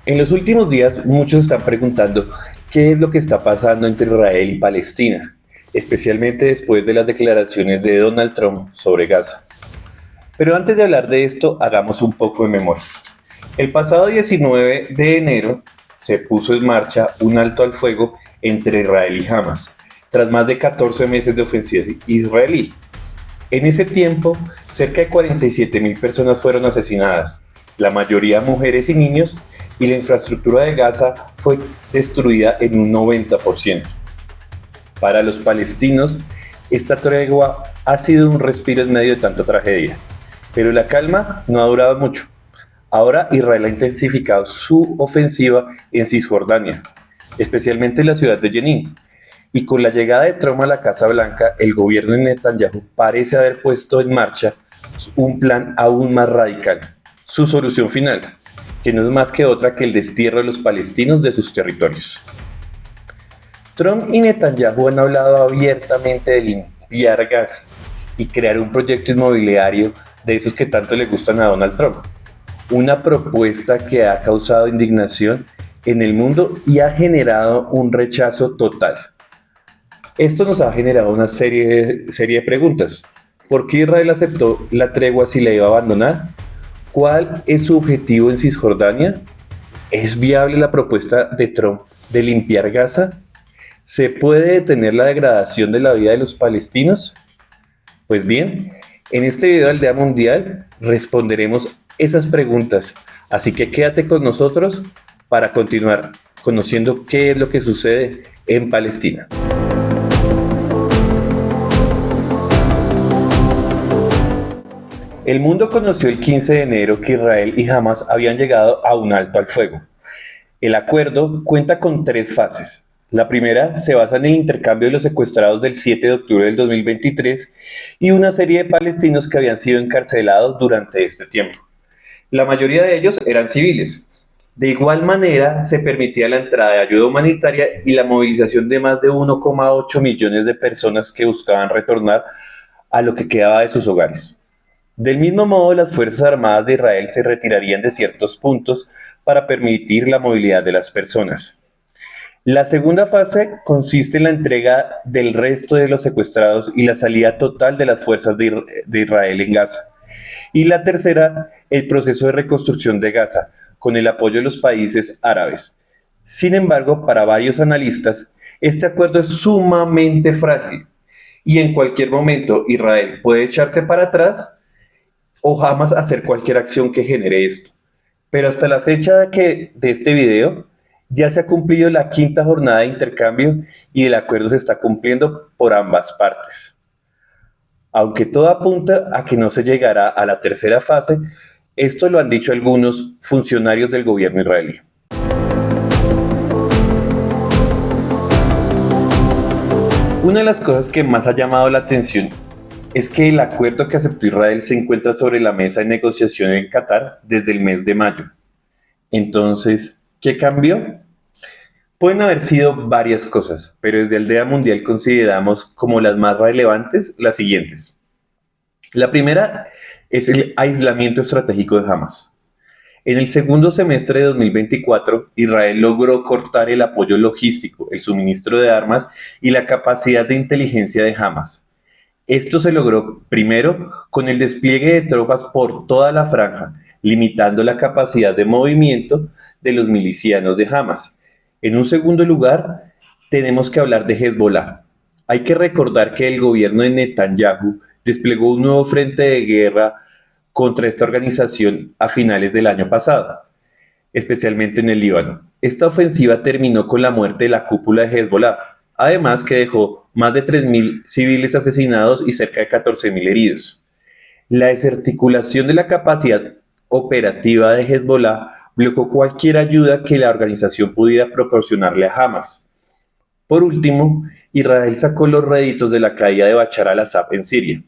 En los últimos días muchos están preguntando qué es lo que está pasando entre Israel y Palestina, especialmente después de las declaraciones de Donald Trump sobre Gaza. Pero antes de hablar de esto, hagamos un poco de memoria. El pasado 19 de enero se puso en marcha un alto al fuego entre Israel y Hamas, tras más de 14 meses de ofensiva israelí. En ese tiempo, cerca de 47.000 personas fueron asesinadas, la mayoría mujeres y niños, y la infraestructura de Gaza fue destruida en un 90%. Para los palestinos, esta tregua ha sido un respiro en medio de tanta tragedia, pero la calma no ha durado mucho. Ahora Israel ha intensificado su ofensiva en Cisjordania, especialmente en la ciudad de Jenin. Y con la llegada de Trump a la Casa Blanca, el gobierno de Netanyahu parece haber puesto en marcha un plan aún más radical. Su solución final, que no es más que otra que el destierro de los palestinos de sus territorios. Trump y Netanyahu han hablado abiertamente de limpiar Gaza y crear un proyecto inmobiliario de esos que tanto le gustan a Donald Trump. Una propuesta que ha causado indignación en el mundo y ha generado un rechazo total. Esto nos ha generado una serie de preguntas. ¿Por qué Israel aceptó la tregua si la iba a abandonar? ¿Cuál es su objetivo en Cisjordania? ¿Es viable la propuesta de Trump de limpiar Gaza? ¿Se puede detener la degradación de la vida de los palestinos? Pues bien, en este video de Aldea Mundial responderemos esas preguntas, así que quédate con nosotros para continuar conociendo qué es lo que sucede en Palestina. El mundo conoció el 15 de enero que Israel y Hamas habían llegado a un alto al fuego. El acuerdo cuenta con 3 fases. La primera se basa en el intercambio de los secuestrados del 7 de octubre del 2023 y una serie de palestinos que habían sido encarcelados durante este tiempo. La mayoría de ellos eran civiles. De igual manera, se permitía la entrada de ayuda humanitaria y la movilización de más de 1,8 millones de personas que buscaban retornar a lo que quedaba de sus hogares. Del mismo modo, las Fuerzas Armadas de Israel se retirarían de ciertos puntos para permitir la movilidad de las personas. La segunda fase consiste en la entrega del resto de los secuestrados y la salida total de las fuerzas de Israel en Gaza. Y la tercera, el proceso de reconstrucción de Gaza, con el apoyo de los países árabes. Sin embargo, para varios analistas, este acuerdo es sumamente frágil y en cualquier momento Israel puede echarse para atrás o jamás hacer cualquier acción que genere esto. Pero hasta la fecha de este video, ya se ha cumplido la 5ª jornada de intercambio y el acuerdo se está cumpliendo por ambas partes. Aunque todo apunta a que no se llegará a la tercera fase, esto lo han dicho algunos funcionarios del gobierno israelí. Una de las cosas que más ha llamado la atención es que el acuerdo que aceptó Israel se encuentra sobre la mesa de negociación en Qatar desde el mes de mayo. Entonces, ¿qué cambió? Pueden haber sido varias cosas, pero desde Aldea Mundial consideramos como las más relevantes las siguientes. La primera es el aislamiento estratégico de Hamas. En el segundo semestre de 2024, Israel logró cortar el apoyo logístico, el suministro de armas y la capacidad de inteligencia de Hamas. Esto se logró primero con el despliegue de tropas por toda la franja, limitando la capacidad de movimiento de los milicianos de Hamas. En un segundo lugar, tenemos que hablar de Hezbollah. Hay que recordar que el gobierno de Netanyahu desplegó un nuevo frente de guerra contra esta organización a finales del año pasado, especialmente en el Líbano. Esta ofensiva terminó con la muerte de la cúpula de Hezbollah, además que dejó más de 3.000 civiles asesinados y cerca de 14.000 heridos. La desarticulación de la capacidad operativa de Hezbollah bloqueó cualquier ayuda que la organización pudiera proporcionarle a Hamas. Por último, Israel sacó los réditos de la caída de Bashar al-Assad en Siria.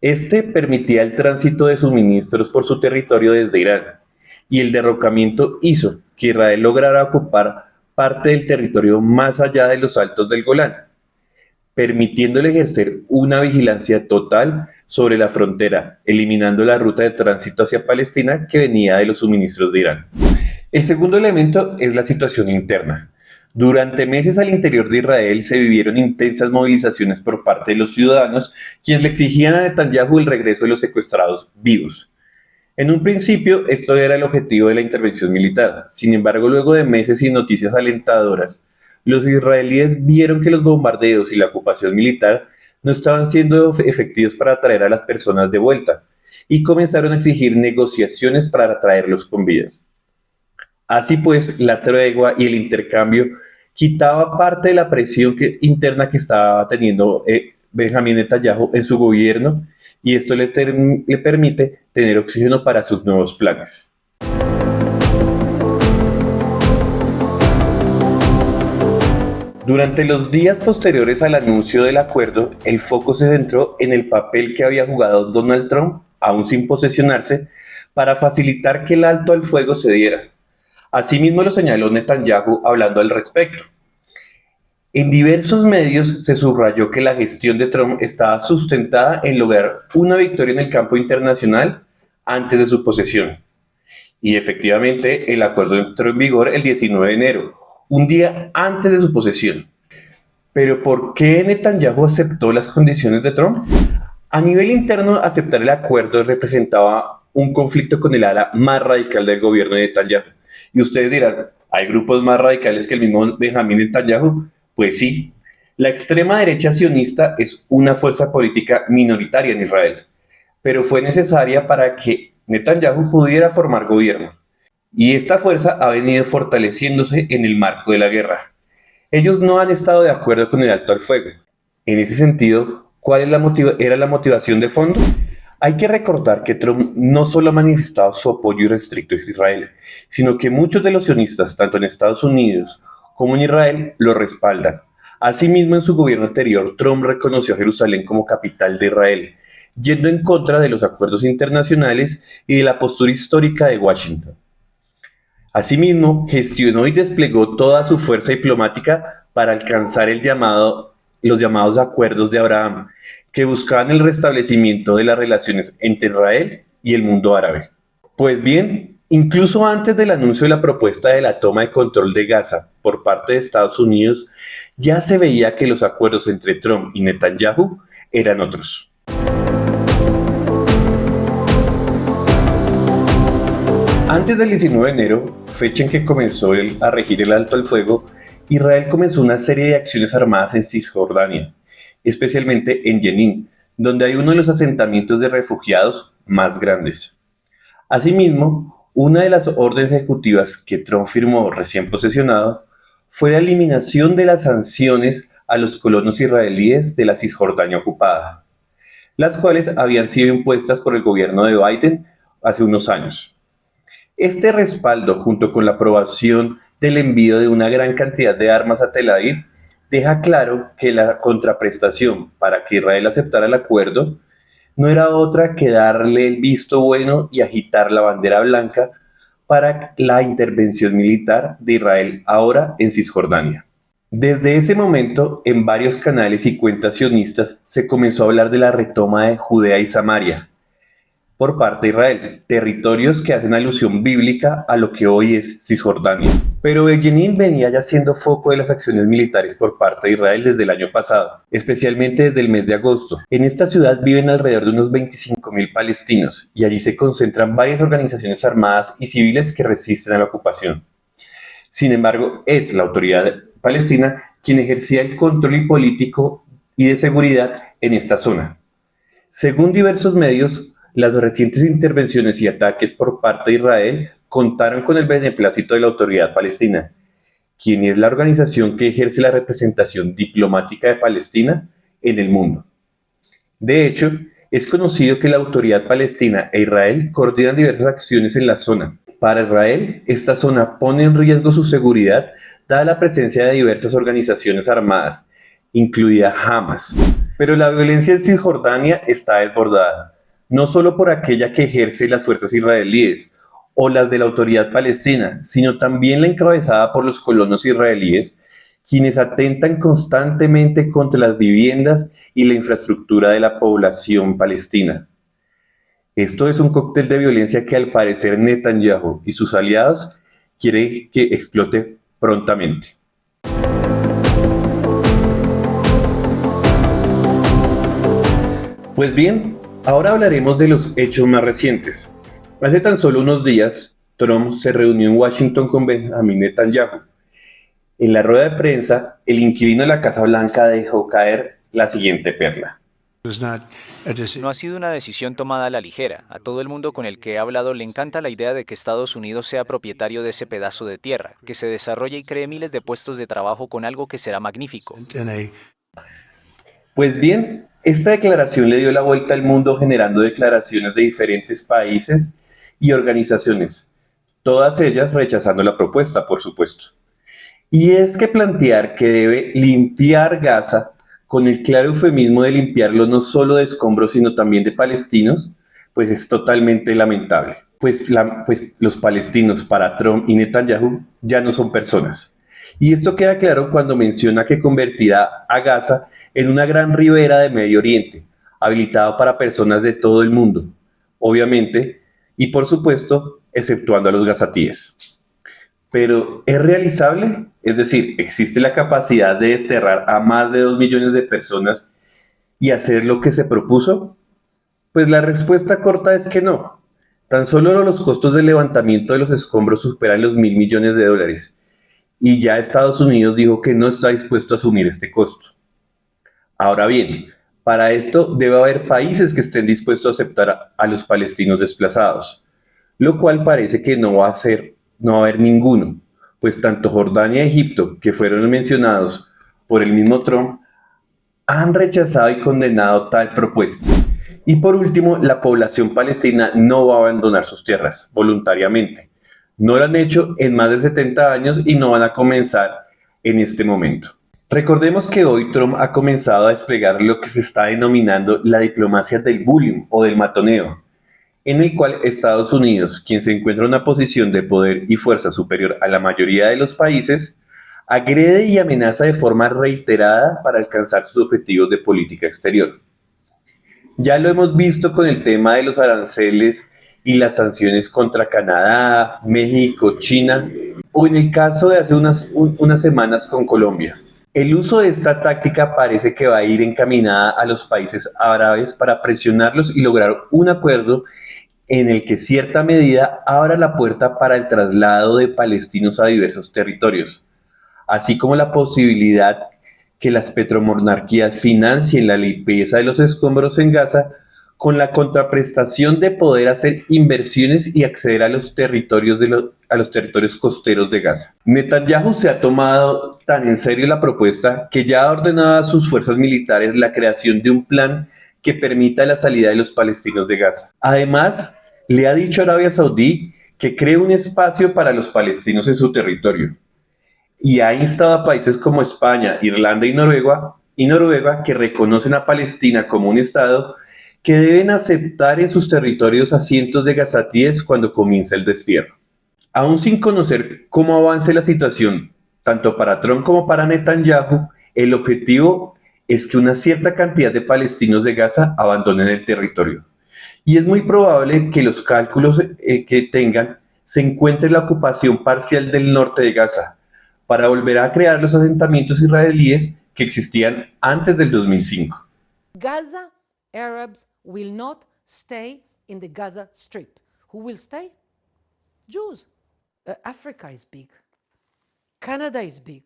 Este permitía el tránsito de suministros por su territorio desde Irán, y el derrocamiento hizo que Israel lograra ocupar parte del territorio más allá de los altos del Golán, permitiéndole ejercer una vigilancia total sobre la frontera, eliminando la ruta de tránsito hacia Palestina que venía de los suministros de Irán. El segundo elemento es la situación interna. Durante meses al interior de Israel se vivieron intensas movilizaciones por parte de los ciudadanos, quienes le exigían a Netanyahu el regreso de los secuestrados vivos. En un principio, esto era el objetivo de la intervención militar. Sin embargo, luego de meses sin noticias alentadoras, los israelíes vieron que los bombardeos y la ocupación militar no estaban siendo efectivos para traer a las personas de vuelta y comenzaron a exigir negociaciones para traerlos con vidas. Así pues, la tregua y el intercambio quitaba parte de la presión interna que estaba teniendo Benjamín Netanyahu en su gobierno y esto le permite tener oxígeno para sus nuevos planes. Durante los días posteriores al anuncio del acuerdo, el foco se centró en el papel que había jugado Donald Trump, aún sin posesionarse, para facilitar que el alto al fuego se diera. Asimismo lo señaló Netanyahu hablando al respecto. En diversos medios se subrayó que la gestión de Trump estaba sustentada en lograr una victoria en el campo internacional antes de su posesión. Y efectivamente el acuerdo entró en vigor el 19 de enero, un día antes de su posesión. Pero ¿por qué Netanyahu aceptó las condiciones de Trump? A nivel interno, aceptar el acuerdo representaba un conflicto con el ala más radical del gobierno de Netanyahu. Y ustedes dirán, ¿hay grupos más radicales que el mismo Benjamín Netanyahu? Pues sí. La extrema derecha sionista es una fuerza política minoritaria en Israel, pero fue necesaria para que Netanyahu pudiera formar gobierno. Y esta fuerza ha venido fortaleciéndose en el marco de la guerra. Ellos no han estado de acuerdo con el alto al fuego. En ese sentido, ¿cuál es era la motivación de fondo? Hay que recordar que Trump no solo ha manifestado su apoyo irrestricto a Israel, sino que muchos de los sionistas, tanto en Estados Unidos como en Israel, lo respaldan. Asimismo, en su gobierno anterior, Trump reconoció a Jerusalén como capital de Israel, yendo en contra de los acuerdos internacionales y de la postura histórica de Washington. Asimismo, gestionó y desplegó toda su fuerza diplomática para alcanzar los llamados acuerdos de Abraham, que buscaban el restablecimiento de las relaciones entre Israel y el mundo árabe. Pues bien, incluso antes del anuncio de la propuesta de la toma de control de Gaza por parte de Estados Unidos, ya se veía que los acuerdos entre Trump y Netanyahu eran otros. Antes del 19 de enero, fecha en que comenzó a regir el alto al fuego, Israel comenzó una serie de acciones armadas en Cisjordania, especialmente en Jenin, donde hay uno de los asentamientos de refugiados más grandes. Asimismo, una de las órdenes ejecutivas que Trump firmó recién posesionado fue la eliminación de las sanciones a los colonos israelíes de la Cisjordania ocupada, las cuales habían sido impuestas por el gobierno de Biden hace unos años. Este respaldo, junto con la aprobación del envío de una gran cantidad de armas a Tel Aviv, deja claro que la contraprestación para que Israel aceptara el acuerdo no era otra que darle el visto bueno y agitar la bandera blanca para la intervención militar de Israel ahora en Cisjordania. Desde ese momento, en varios canales y cuentas sionistas se comenzó a hablar de la retoma de Judea y Samaria por parte de Israel, territorios que hacen alusión bíblica a lo que hoy es Cisjordania. Pero Jenin venía ya siendo foco de las acciones militares por parte de Israel desde el año pasado, especialmente desde el mes de agosto. En esta ciudad viven alrededor de unos 25.000 palestinos y allí se concentran varias organizaciones armadas y civiles que resisten a la ocupación. Sin embargo, es la autoridad palestina quien ejercía el control político y de seguridad en esta zona. Según diversos medios, las recientes intervenciones y ataques por parte de Israel contaron con el beneplácito de la Autoridad Palestina, quien es la organización que ejerce la representación diplomática de Palestina en el mundo. De hecho, es conocido que la Autoridad Palestina e Israel coordinan diversas acciones en la zona. Para Israel, esta zona pone en riesgo su seguridad dada la presencia de diversas organizaciones armadas, incluida Hamas. Pero la violencia en Cisjordania está desbordada, no solo por aquella que ejerce las fuerzas israelíes o las de la Autoridad Palestina, sino también la encabezada por los colonos israelíes, quienes atentan constantemente contra las viviendas y la infraestructura de la población palestina. Esto es un cóctel de violencia que al parecer Netanyahu y sus aliados quiere que explote prontamente. Pues bien, ahora hablaremos de los hechos más recientes. Hace tan solo unos días, Trump se reunió en Washington con Benjamin Netanyahu. En la rueda de prensa, el inquilino de la Casa Blanca dejó caer la siguiente perla. No ha sido una decisión tomada a la ligera. A todo el mundo con el que he hablado le encanta la idea de que Estados Unidos sea propietario de ese pedazo de tierra, que se desarrolle y cree miles de puestos de trabajo con algo que será magnífico. Pues bien, esta declaración le dio la vuelta al mundo generando declaraciones de diferentes países y organizaciones, todas ellas rechazando la propuesta, por supuesto. Y es que plantear que debe limpiar Gaza con el claro eufemismo de limpiarlo no solo de escombros, sino también de palestinos, pues es totalmente lamentable. Pues los palestinos para Trump y Netanyahu ya no son personas. Y esto queda claro cuando menciona que convertirá a Gaza en una gran ribera de Medio Oriente, habilitado para personas de todo el mundo, obviamente, y por supuesto, exceptuando a los gazatíes. Pero, ¿es realizable? Es decir, ¿existe la capacidad de desterrar a más de 2 millones de personas y hacer lo que se propuso? Pues la respuesta corta es que no. Tan solo los costos de levantamiento de los escombros superan los $1.000 millones. Y ya Estados Unidos dijo que no está dispuesto a asumir este costo. Ahora bien, para esto debe haber países que estén dispuestos a aceptar a los palestinos desplazados, lo cual parece que no va a haber ninguno, pues tanto Jordania y Egipto, que fueron mencionados por el mismo Trump, han rechazado y condenado tal propuesta. Y por último, la población palestina no va a abandonar sus tierras voluntariamente. No lo han hecho en más de 70 años y no van a comenzar en este momento. Recordemos que hoy Trump ha comenzado a desplegar lo que se está denominando la diplomacia del bullying o del matoneo, en el cual Estados Unidos, quien se encuentra en una posición de poder y fuerza superior a la mayoría de los países, agrede y amenaza de forma reiterada para alcanzar sus objetivos de política exterior. Ya lo hemos visto con el tema de los aranceles y las sanciones contra Canadá, México, China, o en el caso de hace unas semanas con Colombia. El uso de esta táctica parece que va a ir encaminada a los países árabes para presionarlos y lograr un acuerdo en el que cierta medida abra la puerta para el traslado de palestinos a diversos territorios, así como la posibilidad que las petromonarquías financien la limpieza de los escombros en Gaza con la contraprestación de poder hacer inversiones y acceder a los territorios costeros de Gaza. Netanyahu se ha tomado tan en serio la propuesta que ya ha ordenado a sus fuerzas militares la creación de un plan que permita la salida de los palestinos de Gaza. Además, le ha dicho a Arabia Saudí que cree un espacio para los palestinos en su territorio y ha instado a países como España, Irlanda y Noruega que reconocen a Palestina como un Estado que deben aceptar en sus territorios a cientos de gazatíes cuando comience el destierro. Aún sin conocer cómo avance la situación, tanto para Trump como para Netanyahu, el objetivo es que una cierta cantidad de palestinos de Gaza abandonen el territorio. Y es muy probable que los cálculos que tengan se encuentre la ocupación parcial del norte de Gaza, para volver a crear los asentamientos israelíes que existían antes del 2005. Gaza Arabs will not stay in the Gaza Strip. Who will stay? Jews. Africa is big. Canada is big.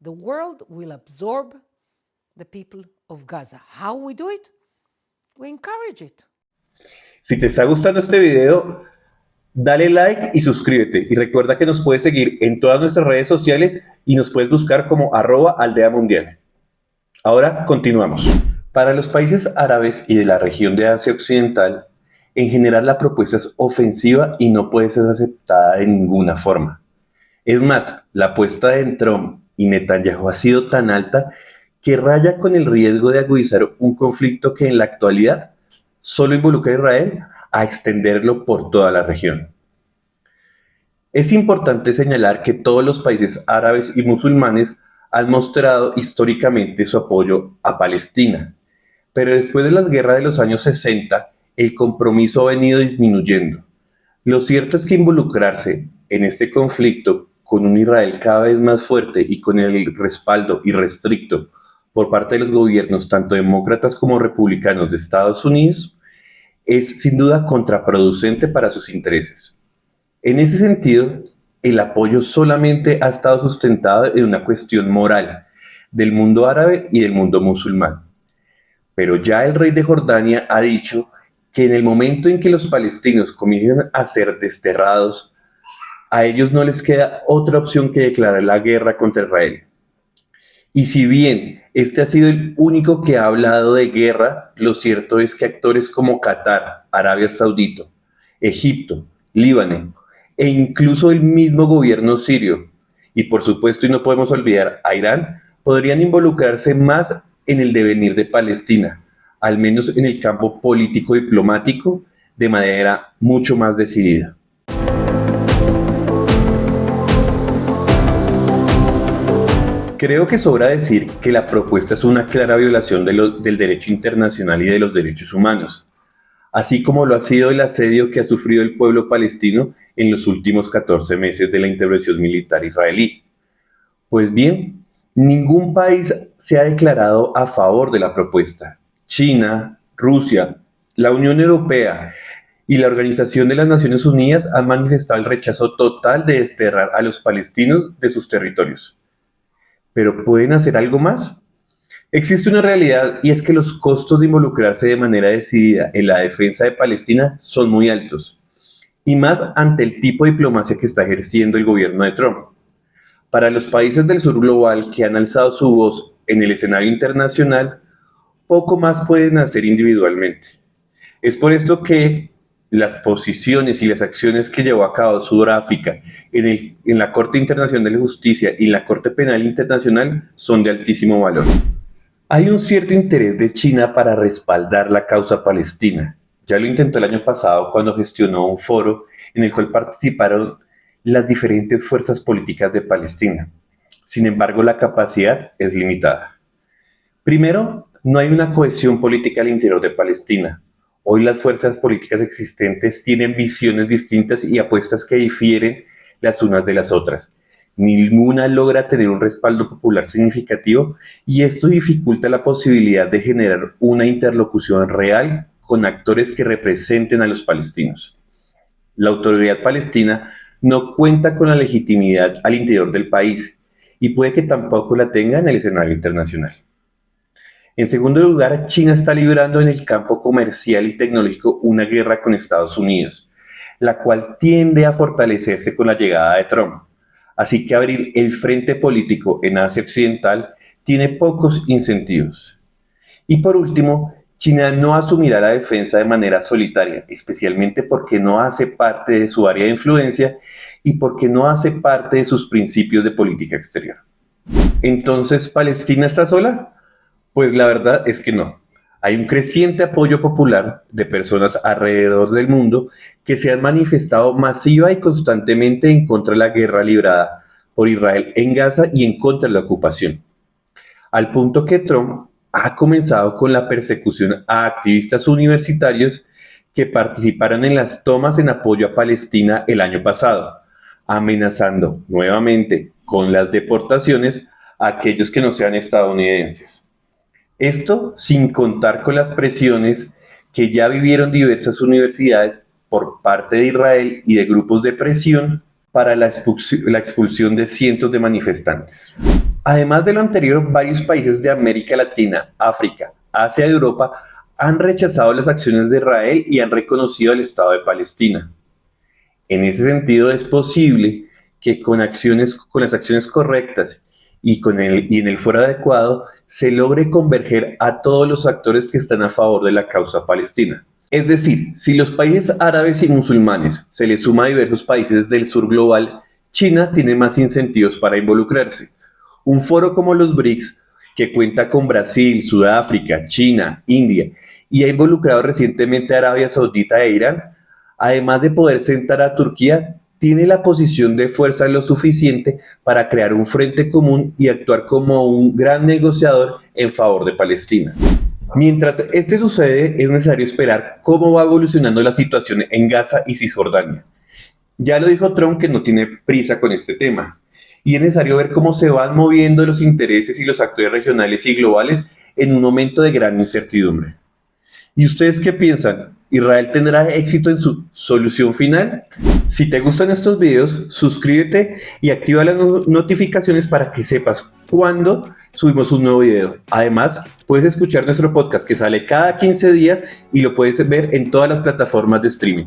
The world will absorb the people of Gaza. How we do it? We encourage it. Si te está gustando este video, dale like y suscríbete. Y recuerda que nos puedes seguir en todas nuestras redes sociales y nos puedes buscar como @aldeamundial. Ahora continuamos. Para los países árabes y de la región de Asia Occidental, en general la propuesta es ofensiva y no puede ser aceptada de ninguna forma. Es más, la apuesta de Trump y Netanyahu ha sido tan alta que raya con el riesgo de agudizar un conflicto que en la actualidad solo involucra a Israel a extenderlo por toda la región. Es importante señalar que todos los países árabes y musulmanes han mostrado históricamente su apoyo a Palestina, pero después de las guerras de los años 60, el compromiso ha venido disminuyendo. Lo cierto es que involucrarse en este conflicto, con un Israel cada vez más fuerte y con el respaldo irrestricto por parte de los gobiernos, tanto demócratas como republicanos de Estados Unidos, es sin duda contraproducente para sus intereses. En ese sentido, el apoyo solamente ha estado sustentado en una cuestión moral del mundo árabe y del mundo musulmán. Pero ya el rey de Jordania ha dicho que en el momento en que los palestinos comiencen a ser desterrados, a ellos no les queda otra opción que declarar la guerra contra Israel. Y si bien este ha sido el único que ha hablado de guerra, lo cierto es que actores como Qatar, Arabia Saudita, Egipto, Líbano e incluso el mismo gobierno sirio, y por supuesto, y no podemos olvidar a Irán, podrían involucrarse más en el devenir de Palestina, al menos en el campo político-diplomático, de manera mucho más decidida. Creo que sobra decir que la propuesta es una clara violación del derecho internacional y de los derechos humanos, así como lo ha sido el asedio que ha sufrido el pueblo palestino en los últimos 14 meses de la intervención militar israelí. Pues bien, ningún país se ha declarado a favor de la propuesta. China, Rusia, la Unión Europea y la Organización de las Naciones Unidas han manifestado el rechazo total de desterrar a los palestinos de sus territorios. ¿Pero pueden hacer algo más? Existe una realidad y es que los costos de involucrarse de manera decidida en la defensa de Palestina son muy altos, y más ante el tipo de diplomacia que está ejerciendo el gobierno de Trump. Para los países del sur global que han alzado su voz en el escenario internacional, poco más pueden hacer individualmente. Es por esto que las posiciones y las acciones que llevó a cabo Sudáfrica en la Corte Internacional de Justicia y la Corte Penal Internacional son de altísimo valor. Hay un cierto interés de China para respaldar la causa palestina. Ya lo intentó el año pasado cuando gestionó un foro en el cual participaron las diferentes fuerzas políticas de Palestina. Sin embargo, la capacidad es limitada. Primero, no hay una cohesión política al interior de Palestina. Hoy las fuerzas políticas existentes tienen visiones distintas y apuestas que difieren las unas de las otras. Ninguna logra tener un respaldo popular significativo y esto dificulta la posibilidad de generar una interlocución real con actores que representen a los palestinos. La autoridad palestina no cuenta con la legitimidad al interior del país y puede que tampoco la tenga en el escenario internacional. En segundo lugar, China está librando en el campo comercial y tecnológico una guerra con Estados Unidos, la cual tiende a fortalecerse con la llegada de Trump. Así que abrir el frente político en Asia Occidental tiene pocos incentivos. Y por último, China no asumirá la defensa de manera solitaria, especialmente porque no hace parte de su área de influencia y porque no hace parte de sus principios de política exterior. Entonces, ¿Palestina está sola? Pues la verdad es que no. Hay un creciente apoyo popular de personas alrededor del mundo que se han manifestado masiva y constantemente en contra de la guerra librada por Israel en Gaza y en contra de la ocupación. Al punto que Trump ha comenzado con la persecución a activistas universitarios que participaron en las tomas en apoyo a Palestina el año pasado, amenazando nuevamente con las deportaciones a aquellos que no sean estadounidenses. Esto sin contar con las presiones que ya vivieron diversas universidades por parte de Israel y de grupos de presión para la expulsión de cientos de manifestantes. Además de lo anterior, varios países de América Latina, África, Asia y Europa han rechazado las acciones de Israel y han reconocido el Estado de Palestina. En ese sentido, es posible que con las acciones correctas y en el foro adecuado se logre converger a todos los actores que están a favor de la causa palestina. Es decir, si los países árabes y musulmanes se les suma a diversos países del sur global, China tiene más incentivos para involucrarse. Un foro como los BRICS, que cuenta con Brasil, Sudáfrica, China, India y ha involucrado recientemente a Arabia Saudita e Irán, además de poder sentar a Turquía, tiene la posición de fuerza lo suficiente para crear un frente común y actuar como un gran negociador en favor de Palestina. Mientras este sucede, es necesario esperar cómo va evolucionando la situación en Gaza y Cisjordania. Ya lo dijo Trump que no tiene prisa con este tema, y es necesario ver cómo se van moviendo los intereses y los actores regionales y globales en un momento de gran incertidumbre. ¿Y ustedes qué piensan? ¿Israel tendrá éxito en su solución final? Si te gustan estos videos, suscríbete y activa las notificaciones para que sepas cuando subimos un nuevo video. Además, puedes escuchar nuestro podcast que sale cada 15 días y lo puedes ver en todas las plataformas de streaming.